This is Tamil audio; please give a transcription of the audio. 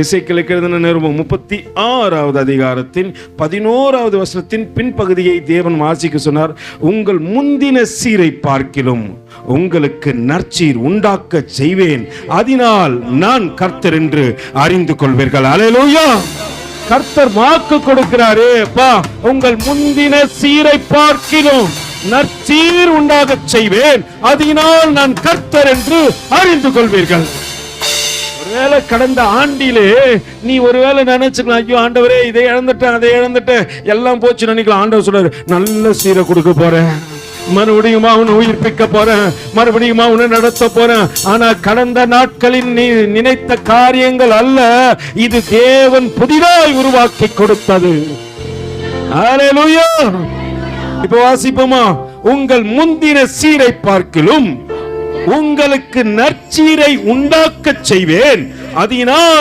எசேக்கியேலுக்கு எழுதின நிருபம் 36வது அதிகாரத்தின் 11வது வசனத்தின் பின்பகுதியை தேவன் வாசிக்க சொன்னார். உங்கள் முந்தின சீரை பார்க்கிலும் உங்களுக்கு நற்சீர் உண்டாக்க செய்வேன், அதனால் நான் கர்த்தர் என்று அறிந்து கொள்வீர்கள். அல்லேலூயா. கர்த்தர் வாக்கு கொடுக்கிறாரே, உங்கள் முந்தின சீரை பார்க்கிலும் நற்சீர் உண்டாக செய்வேன், அதனால் நான் கர்த்தர் என்று அறிந்து கொள்வீர்கள். ஒருவேளை கடந்த ஆண்டிலே நீ ஒருவேளை நினைச்சுக்கலாம், ஐயோ ஆண்டவரே இதை இழந்துட்டேன் அதை இழந்துட்டேன் எல்லாம் போச்சு நினைக்கலாம். ஆண்டவர் சொல்றாரு, நல்ல சீரை கொடுக்க போறேன், மறுபடியும் அவனை உயிர்ப்பிக்க போறேன், மறுபடியும் அவனை நடத்த போறேன். ஆனா கடந்த நாட்களில் நீ நினைத்த காரியங்கள் அல்ல, இது தேவன் புதிதாய் உருவாக்கி கொடுத்தது. அல்லேலூயா. இப்ப வாசிப்போமா? உங்கள் முந்தின சீரை பார்க்கிலும் உங்களுக்கு நற்சீரை உண்டாக்க செய்வேன், அதனால்